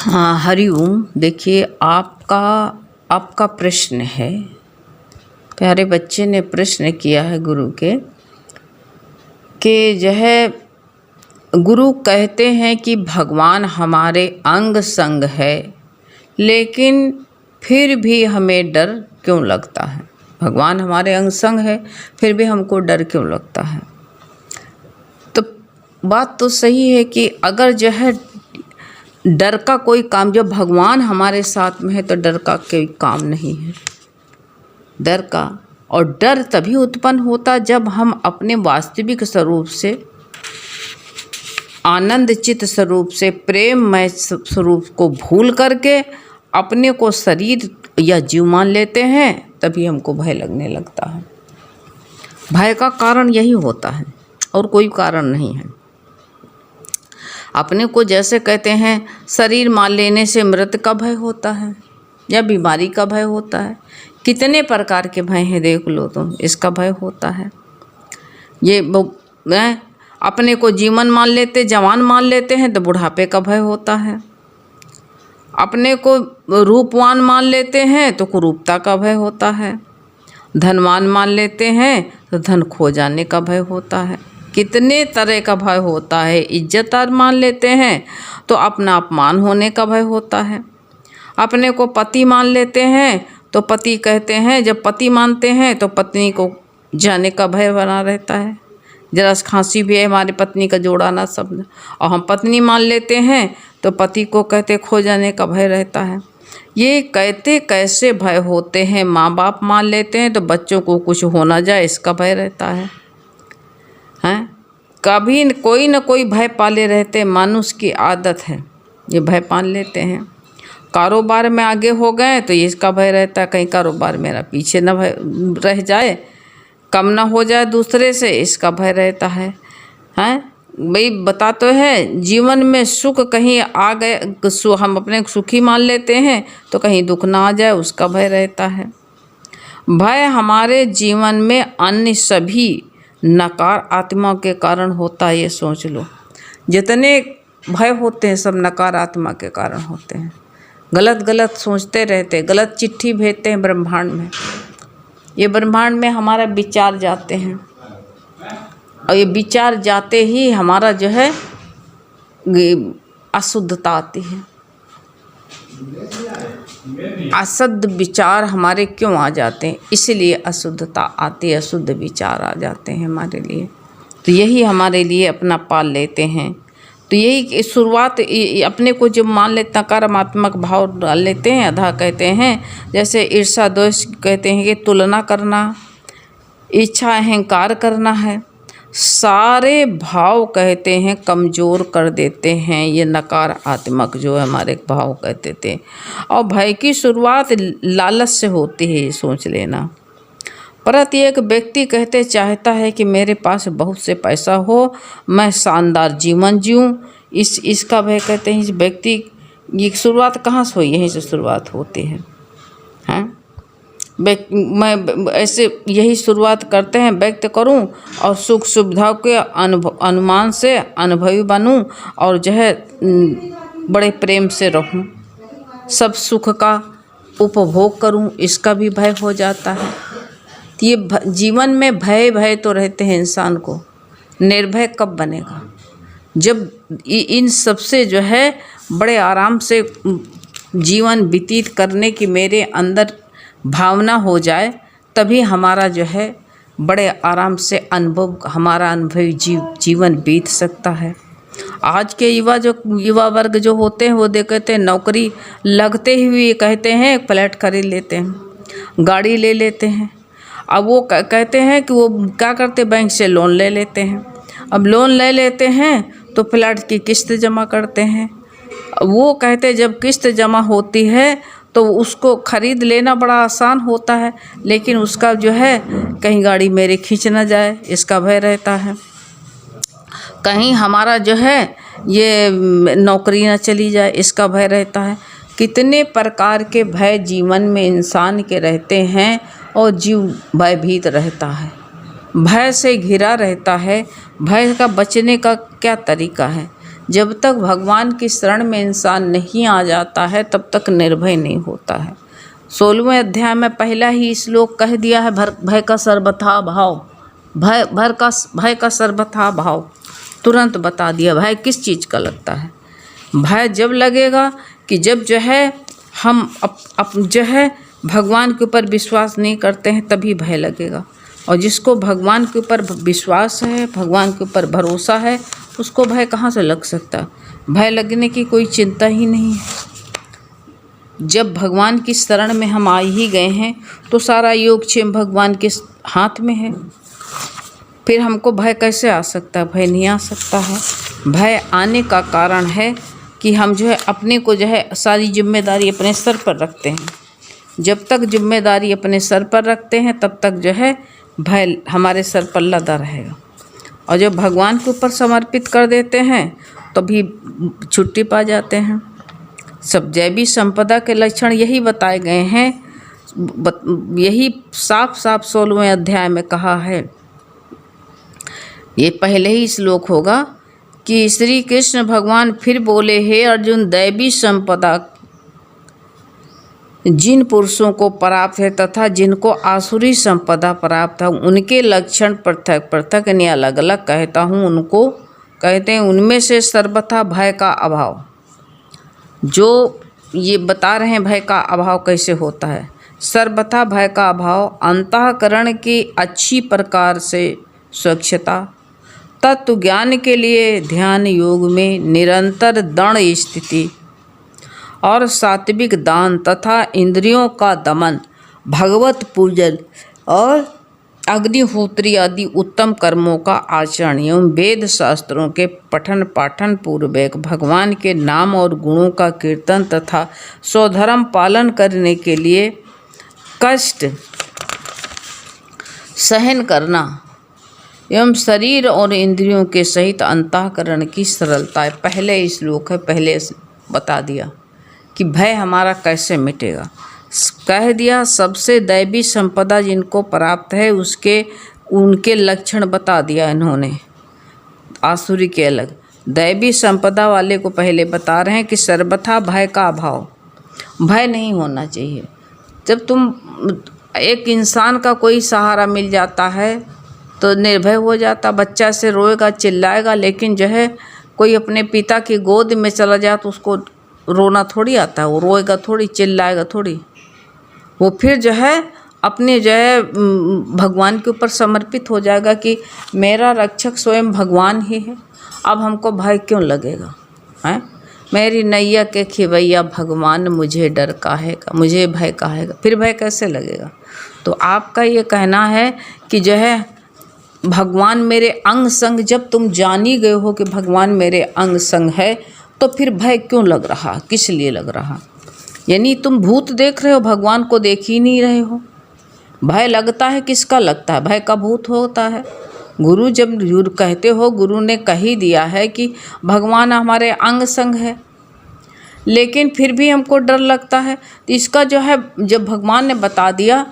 हाँ, हरिओम। देखिए, आपका प्रश्न है। प्यारे बच्चे ने प्रश्न किया है गुरु के कि गुरु कहते हैं कि भगवान हमारे अंग संग है, लेकिन फिर भी हमें डर क्यों लगता है। भगवान हमारे अंग संग है, फिर भी हमको डर क्यों लगता है। तो बात तो सही है कि अगर डर का कोई काम, जब भगवान हमारे साथ में है तो डर का कोई काम नहीं है। डर तभी उत्पन्न होता जब हम अपने वास्तविक स्वरूप से, आनंद चित्त स्वरूप से, प्रेममय स्वरूप को भूल करके अपने को शरीर या जीव मान लेते हैं, तभी हमको भय लगने लगता है। भय का कारण यही होता है और कोई कारण नहीं है। अपने को जैसे कहते हैं शरीर मान लेने से मृत्यु का भय होता है या बीमारी का भय होता है। कितने प्रकार के भय हैं देख लो तुम, इसका भय होता है। अपने को जीवन मान लेते, जवान मान लेते हैं तो बुढ़ापे का भय होता है। अपने को रूपवान मान लेते हैं तो कुरूपता का भय होता है। धनवान मान लेते हैं तो धन खो जाने का भय होता है। कितने तरह का भय होता है। इज्जतदार मान लेते हैं तो अपना अपमान होने का भय होता है। अपने को पति मान लेते हैं तो पति कहते हैं, जब पति मानते हैं तो पत्नी को जाने का भय बना रहता है। जरा खांसी भी है हमारी पत्नी का जोड़ा ना शब्द, और हम पत्नी मान लेते हैं तो पति को कहते खो जाने का भय रहता है। ये कहते कैसे भय होते हैं। माँ बाप मान लेते हैं तो बच्चों को कुछ हो ना जाए इसका भय रहता है। कभी कोई न कोई भय पाले रहते, मनुष्य की आदत है, ये भय पाल लेते हैं। कारोबार में आगे हो गए तो इसका भय रहता है, कहीं कारोबार मेरा पीछे न रह जाए, कम ना हो जाए दूसरे से, इसका भय रहता है। भाई बता तो है, जीवन में सुख कहीं आ गए, हम अपने सुखी मान लेते हैं तो कहीं दुख ना आ जाए, उसका भय रहता है। भय हमारे जीवन में अन्य सभी नकार आत्मा के कारण होता है। ये सोच लो, जितने भय होते हैं सब नकारात्मा के कारण होते हैं। गलत सोचते रहते, गलत चिट्ठी भेजते हैं ब्रह्मांड में। ये ब्रह्मांड में हमारा विचार जाते हैं, और ये विचार जाते ही हमारा अशुद्धता आती है। अशुद्ध विचार हमारे क्यों आ जाते हैं, इसलिए अशुद्धता आती है, अशुद्ध विचार आ जाते हैं हमारे लिए। तो यही हमारे लिए अपना पाल लेते हैं। तो यही शुरुआत, अपने को जब मान लेते नकारात्मक भाव डाल लेते हैं, अधा कहते हैं, जैसे ईर्ष्या द्वेष कहते हैं कि तुलना करना, इच्छा अहंकार करना है, सारे भाव कहते हैं कमज़ोर कर देते हैं। ये नकारात्मक जो हमारे भाव कहते थे। और भय की शुरुआत लालच से होती है, ये सोच लेना। प्रत्येक व्यक्ति कहते चाहता है कि मेरे पास बहुत से पैसा हो, मैं शानदार जीवन जीऊँ। इसका भय कहते हैं। इस व्यक्ति ये शुरुआत कहाँ से हुई, यहीं से शुरुआत होती है। मैं ऐसे यही शुरुआत करते हैं, व्यक्त करूं और सुख सुविधा के अनुमान से अनुभवी बनूं, और बड़े प्रेम से रहूं, सब सुख का उपभोग करूं, इसका भी भय हो जाता है। तो ये जीवन में भय तो रहते हैं। इंसान को निर्भय कब बनेगा, जब इन सबसे बड़े आराम से जीवन व्यतीत करने की मेरे अंदर भावना हो जाए, तभी हमारा बड़े आराम से हमारा अनुभवी जीवन बीत सकता है। आज के युवा वर्ग जो होते हैं वो कहते हैं नौकरी लगते ही हुए कहते हैं फ्लैट खरीद लेते हैं, गाड़ी ले लेते हैं। अब वो कहते हैं कि वो क्या करते, बैंक से लोन ले लेते हैं। अब लोन ले लेते हैं तो फ्लैट की किस्त जमा करते हैं। वो कहते जब किस्त जमा होती है तो उसको ख़रीद लेना बड़ा आसान होता है, लेकिन उसका कहीं गाड़ी मेरे खींच ना जाए, इसका भय रहता है। कहीं हमारा ये नौकरी ना चली जाए, इसका भय रहता है। कितने प्रकार के भय जीवन में इंसान के रहते हैं, और जीव भयभीत रहता है, भय से घिरा रहता है। भय का बचने का क्या तरीका है। जब तक भगवान की शरण में इंसान नहीं आ जाता है तब तक निर्भय नहीं होता है। 16वें अध्याय में पहला ही श्लोक कह दिया है, भय का सर्वथा भाव, भय का सर्वथा भाव तुरंत बता दिया। भय किस चीज़ का लगता है? भय जब लगेगा कि जब जो है हम जो है भगवान के ऊपर विश्वास नहीं करते हैं, तभी भय लगेगा। और जिसको भगवान के ऊपर विश्वास है, भगवान के ऊपर भरोसा है, उसको भय कहाँ से लग सकता? भय लगने की कोई चिंता ही नहीं है। जब भगवान की शरण में हम आ ही गए हैं तो सारा योगक्षेम भगवान के हाथ में है, फिर हमको भय कैसे आ सकता है? भय नहीं आ सकता है। भय आने का कारण है कि हम जो है अपने को जो है सारी जिम्मेदारी अपने सर पर रखते हैं। जब तक जिम्मेदारी अपने सर पर रखते हैं तब तक जो है भय हमारे सर पर लदा रहेगा। और जब भगवान के ऊपर समर्पित कर देते हैं तो भी छुट्टी पा जाते हैं। सब दैवी संपदा के लक्षण यही बताए गए हैं, यही साफ साफ 16वें अध्याय में कहा है। ये पहले ही श्लोक होगा कि श्री कृष्ण भगवान फिर बोले, हे अर्जुन, दैवी संपदा जिन पुरुषों को प्राप्त है तथा जिनको आसुरी संपदा प्राप्त है, उनके लक्षण पृथक पृथक यानी अलग अलग कहता हूँ। उनको कहते हैं उनमें से सर्वथा भय का अभाव। जो ये बता रहे हैं भय का अभाव कैसे होता है। सर्वथा भय का अभाव, अंतःकरण की अच्छी प्रकार से स्वच्छता, तत्व ज्ञान के लिए ध्यान योग में निरंतर दृढ़ स्थिति और सात्विक दान तथा इंद्रियों का दमन, भगवत पूजन और अग्निहोत्री आदि उत्तम कर्मों का आचरण एवं वेद शास्त्रों के पठन पाठन पूर्वक भगवान के नाम और गुणों का कीर्तन तथा स्वधर्म पालन करने के लिए कष्ट सहन करना एवं शरीर और इंद्रियों के सहित अंतःकरण की सरलता। पहले श्लोक है, पहले बता दिया कि भय हमारा कैसे मिटेगा। कह दिया सबसे दैवी संपदा जिनको प्राप्त है उनके लक्षण बता दिया इन्होंने, आसुरी के अलग। दैवी संपदा वाले को पहले बता रहे हैं कि सर्वथा भय का अभाव, भय नहीं होना चाहिए। जब तुम एक इंसान का कोई सहारा मिल जाता है तो निर्भय हो जाता। बच्चा से रोएगा चिल्लाएगा, लेकिन जो है कोई अपने पिता की गोद में चला जाए तो उसको रोना थोड़ी आता है, वो रोएगा थोड़ी, चिल्लाएगा थोड़ी, वो फिर जो है अपने जो है भगवान के ऊपर समर्पित हो जाएगा कि मेरा रक्षक स्वयं भगवान ही है। अब हमको भय क्यों लगेगा? हैं, मेरी नैया के खिवैया भगवान, मुझे डर काहेगा, मुझे भय काहेगा, फिर भय कैसे लगेगा? तो आपका ये कहना है कि जो है भगवान मेरे अंग संग, जब तुम जान ही गए हो कि भगवान मेरे अंग संग है तो फिर भय क्यों लग रहा, किस लिए लग रहा? यानी तुम भूत देख रहे हो, भगवान को देख ही नहीं रहे हो। भय लगता है किसका लगता है? भय का भूत होता है। गुरु जब कहते हो, गुरु ने कह ही दिया है कि भगवान हमारे अंग संग है, लेकिन फिर भी हमको डर लगता है। तो इसका जो है जब भगवान ने बता दिया,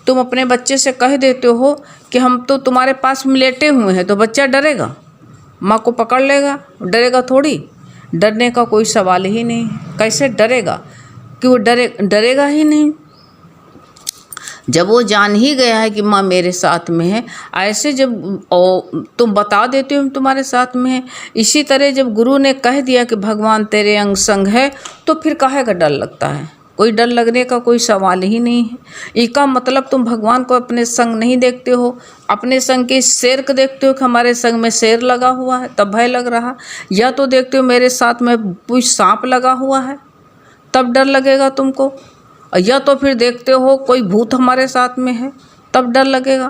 तुम अपने बच्चे से कह देते हो कि हम तो तुम्हारे पास में लेटे हुए हैं, तो बच्चा डरेगा, माँ को पकड़ लेगा, डरेगा थोड़ी? डरने का कोई सवाल ही नहीं है। कैसे डरेगा? कि वो डरेगा ही नहीं। जब वो जान ही गया है कि माँ मेरे साथ में है, ऐसे जब तुम बता देते हो तुम्हारे साथ में है, इसी तरह जब गुरु ने कह दिया कि भगवान तेरे अंग संग है, तो फिर काहे का डर लगता है? कोई डर लगने का कोई सवाल ही नहीं है। इसका मतलब तुम भगवान को अपने संग नहीं देखते हो, अपने संग के शेर को देखते हो कि हमारे संग में शेर लगा हुआ है तब भय लग रहा, या तो देखते हो मेरे साथ में कोई सांप लगा हुआ है तब डर लगेगा तुमको, या तो फिर देखते हो कोई भूत हमारे साथ में है तब डर लगेगा।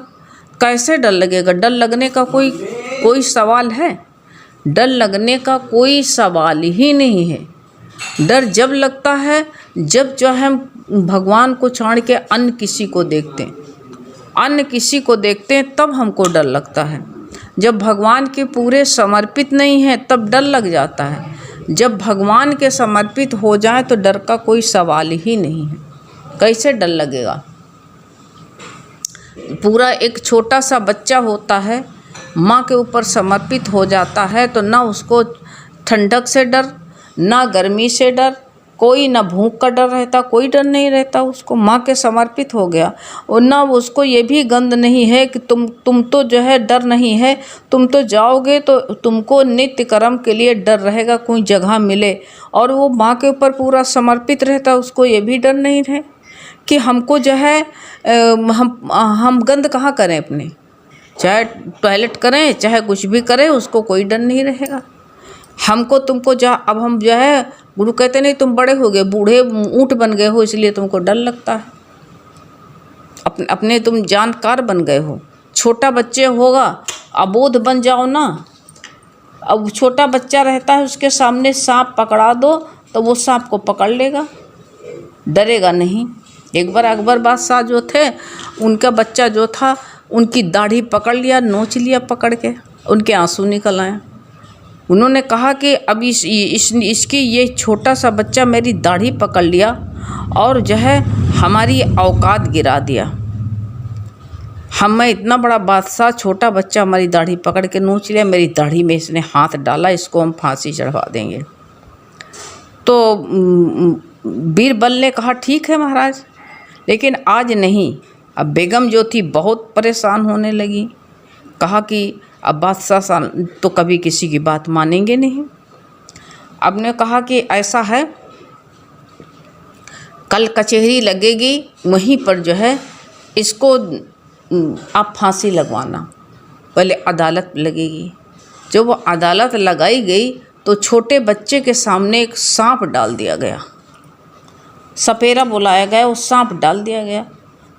कैसे डर लगेगा? डर लगने का कोई सवाल है? डर लगने का कोई सवाल ही नहीं है। डर जब लगता है जब जो हम भगवान को छोड़ के अन्य किसी को देखते हैं, तब हमको डर लगता है। जब भगवान के पूरे समर्पित नहीं है तब डर लग जाता है। जब भगवान के समर्पित हो जाए तो डर का कोई सवाल ही नहीं है। कैसे डर लगेगा? पूरा एक छोटा सा बच्चा होता है, माँ के ऊपर समर्पित हो जाता है तो ना उसको ठंडक से डर, ना गर्मी से डर, कोई ना भूख का डर रहता, कोई डर नहीं रहता उसको। माँ के समर्पित हो गया। और ना उसको ये भी गंध नहीं है कि तुम तो जो है डर नहीं है, तुम तो जाओगे तो तुमको नित्य कर्म के लिए डर रहेगा, कोई जगह मिले। और वो माँ के ऊपर पूरा समर्पित रहता, उसको ये भी डर नहीं है कि हमको जो है हम गंद कहाँ करें अपने, चाहे टॉयलेट करें चाहे कुछ भी करें, उसको कोई डर नहीं रहेगा। हमको तुमको अब हम जो है, गुरु कहते नहीं तुम बड़े हो गए, बूढ़े ऊँट बन गए हो, इसलिए तुमको डर लगता है। अपने तुम जानकार बन गए हो। छोटा बच्चे होगा, अबोध बन जाओ ना। अब छोटा बच्चा रहता है, उसके सामने सांप पकड़ा दो तो वो सांप को पकड़ लेगा, डरेगा नहीं। एक बार अकबर बादशाह जो थे, उनका बच्चा जो था, उनकी दाढ़ी पकड़ लिया, नोच लिया पकड़ के, उनके आंसू निकल आए। उन्होंने कहा कि अब इसकी ये छोटा सा बच्चा मेरी दाढ़ी पकड़ लिया और जो है हमारी औकात गिरा दिया। मैं इतना बड़ा बादशाह, छोटा बच्चा हमारी दाढ़ी पकड़ के नोच लिया, मेरी दाढ़ी में इसने हाथ डाला, इसको हम फांसी चढ़वा देंगे। तो बीरबल ने कहा ठीक है महाराज, लेकिन आज नहीं। अब बेगम जो थी बहुत परेशान होने लगी। कहा कि अब बादशाह तो कभी किसी की बात मानेंगे नहीं। अब ने कहा कि ऐसा है, कल कचहरी लगेगी, वहीं पर जो है इसको आप फांसी लगवाना। पहले अदालत लगेगी। जब वो अदालत लगाई गई तो छोटे बच्चे के सामने एक सांप डाल दिया गया, सपेरा बुलाया गया, वो सांप डाल दिया गया।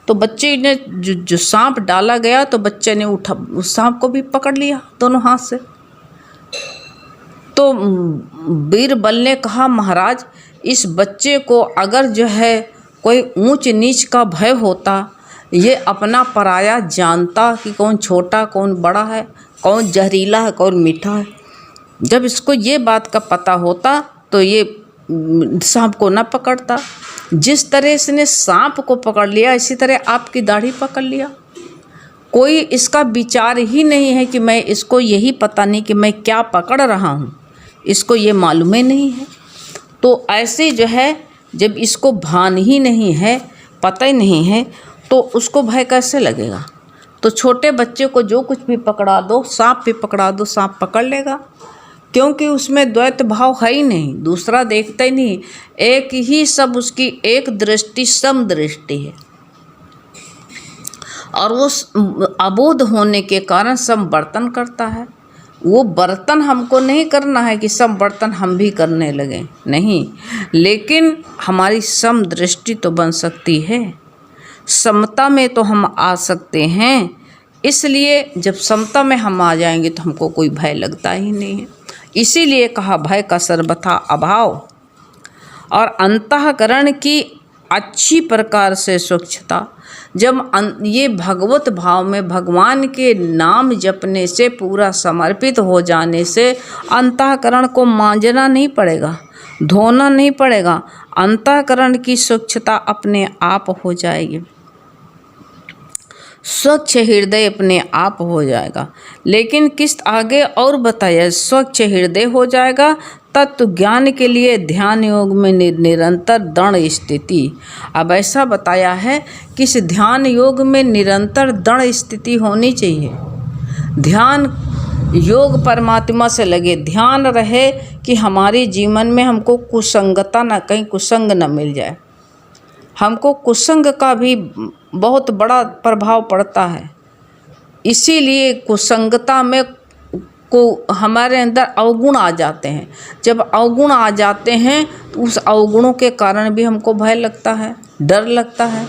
तो बच्चे ने जो सांप डाला गया, तो बच्चे ने उठा उस सांप को भी पकड़ लिया दोनों हाथ से। तो बीरबल ने कहा महाराज, इस बच्चे को अगर जो है कोई ऊंच नीच का भय होता, ये अपना पराया जानता कि कौन छोटा कौन बड़ा है, कौन जहरीला है कौन मीठा है, जब इसको ये बात का पता होता तो ये सांप को न पकड़ता। जिस तरह इसने सांप को पकड़ लिया, इसी तरह आपकी दाढ़ी पकड़ लिया। कोई इसका विचार ही नहीं है कि मैं, इसको यही पता नहीं कि मैं क्या पकड़ रहा हूँ, इसको ये मालूम ही नहीं है। तो ऐसे जो है, जब इसको भान ही नहीं है, पता ही नहीं है, तो उसको भय कैसे लगेगा। तो छोटे बच्चे को जो कुछ भी पकड़ा दो, सांप भी पकड़ा दो, सांप पकड़ लेगा, क्योंकि उसमें द्वैत भाव है ही नहीं, दूसरा देखता ही नहीं, एक ही सब, उसकी एक दृष्टि सम दृष्टि है। और वो अबोध होने के कारण सम बर्तन करता है। वो बर्तन हमको नहीं करना है कि सब बर्तन हम भी करने लगे, नहीं, लेकिन हमारी सम दृष्टि तो बन सकती है, समता में तो हम आ सकते हैं। इसलिए जब समता में हम आ जाएंगे तो हमको कोई भय लगता ही नहीं है। इसीलिए कहा भय का सर्वथा अभाव। और अंतःकरण की अच्छी प्रकार से स्वच्छता, जब ये भगवत भाव में भगवान के नाम जपने से, पूरा समर्पित हो जाने से अंतःकरण को मांजना नहीं पड़ेगा, धोना नहीं पड़ेगा, अंतःकरण की स्वच्छता अपने आप हो जाएगी, स्वच्छ हृदय अपने आप हो जाएगा। लेकिन किस आगे और बताया, स्वच्छ हृदय हो जाएगा, तत्व ज्ञान के लिए ध्यान योग में निरंतर दृढ़ स्थिति। अब ऐसा बताया है कि इस ध्यान योग में निरंतर दृढ़ स्थिति होनी चाहिए। ध्यान योग परमात्मा से लगे, ध्यान रहे कि हमारे जीवन में हमको कुसंगता ना, कहीं कुसंग न मिल जाए। हमको कुसंग का भी बहुत बड़ा प्रभाव पड़ता है, इसीलिए कुसंगता में को हमारे अंदर अवगुण आ जाते हैं। जब अवगुण आ जाते हैं तो उस अवगुणों के कारण भी हमको भय लगता है, डर लगता है।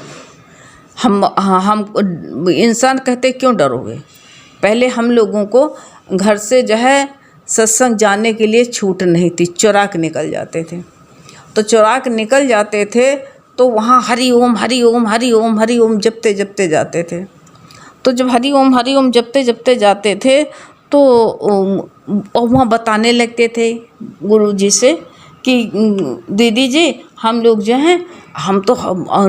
हम इंसान कहते क्यों डरोगे। पहले हम लोगों को घर से जो है सत्संग जाने के लिए छूट नहीं थी, चुरा के निकल जाते थे। तो चुरा के निकल जाते थे तो वहाँ हरि ओम हरि ओम हरि ओम हरि ओम जपते जपते जाते थे। तो जब हरि ओम जपते जपते जाते थे तो वहाँ बताने लगते थे गुरु जी से कि दीदी जी, हम लोग जो हैं, हम तो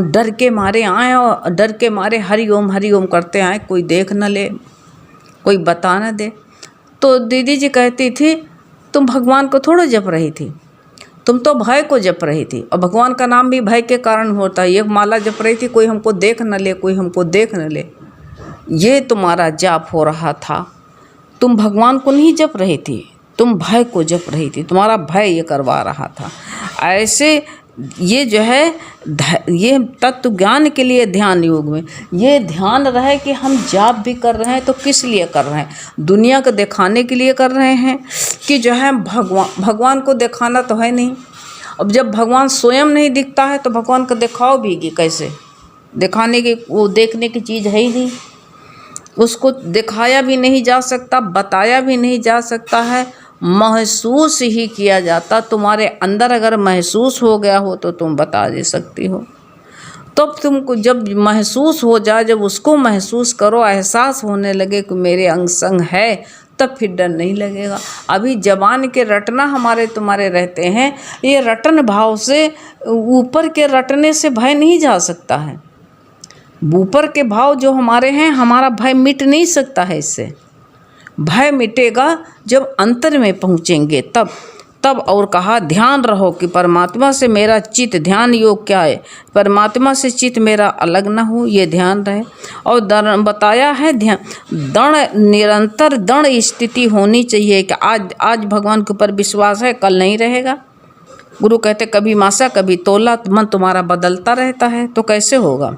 डर के मारे आए और डर के मारे हरि ओम करते आए, कोई देख न ले, कोई बता न दे। तो दीदी जी कहती थी, तुम भगवान को थोड़ा जप रही थी, तुम तो भय को जप रही थी। और भगवान का नाम भी भय के कारण होता है। ये माला जप रही थी, कोई हमको देख न ले, कोई हमको देख न ले, ये तुम्हारा जाप हो रहा था। तुम भगवान को नहीं जप रही थी, तुम भय को जप रही थी, तुम्हारा भय ये करवा रहा था। ऐसे ये जो है ये तत्व ज्ञान के लिए ध्यान योग में ये ध्यान रहे कि हम जाप भी कर रहे हैं तो किस लिए कर रहे हैं, दुनिया को दिखाने के लिए कर रहे हैं कि जो है भगवान को दिखाना तो है नहीं। अब जब भगवान स्वयं नहीं दिखता है तो भगवान को दिखाओ भी कि कैसे, दिखाने की वो देखने की चीज़ है ही नहीं, उसको दिखाया भी नहीं जा सकता, बताया भी नहीं जा सकता है, महसूस ही किया जाता। तुम्हारे अंदर अगर महसूस हो गया हो तो तुम बता दे सकती हो। तब तुमको जब महसूस हो जाए, जब उसको महसूस करो, एहसास होने लगे कि मेरे अंग संग है, तब फिर डर नहीं लगेगा। अभी जबान के रटना हमारे तुम्हारे रहते हैं, ये रटन भाव से ऊपर के रटने से भय नहीं जा सकता है। ऊपर के भाव जो हमारे हैं, हमारा भय मिट नहीं सकता है। इससे भय मिटेगा जब अंतर में पहुँचेंगे तब। और कहा ध्यान रहो कि परमात्मा से मेरा चित्त, ध्यान योग क्या है, परमात्मा से चित्त मेरा अलग ना हो, ये ध्यान रहे। और बताया है ध्यान दृढ़ निरंतर दृढ़ स्थिति होनी चाहिए कि आज भगवान के ऊपर विश्वास है, कल नहीं रहेगा। गुरु कहते कभी मासा कभी तोला, मन तुम्हारा बदलता रहता है, तो कैसे होगा।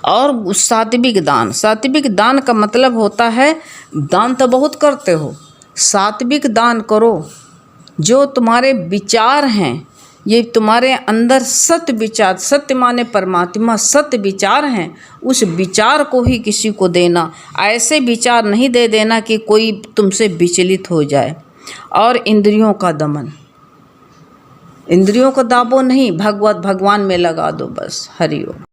और सात्विक दान, सात्विक दान का मतलब होता है दान तो बहुत करते हो, सात्विक दान करो। जो तुम्हारे विचार हैं, ये तुम्हारे अंदर सत्य विचार, सत्य माने परमात्मा, सत्य विचार हैं, उस विचार को ही किसी को देना। ऐसे विचार नहीं दे देना कि कोई तुमसे विचलित हो जाए। और इंद्रियों का दमन, इंद्रियों को दाबो नहीं, भगवान में लगा दो बस। हरि ओम।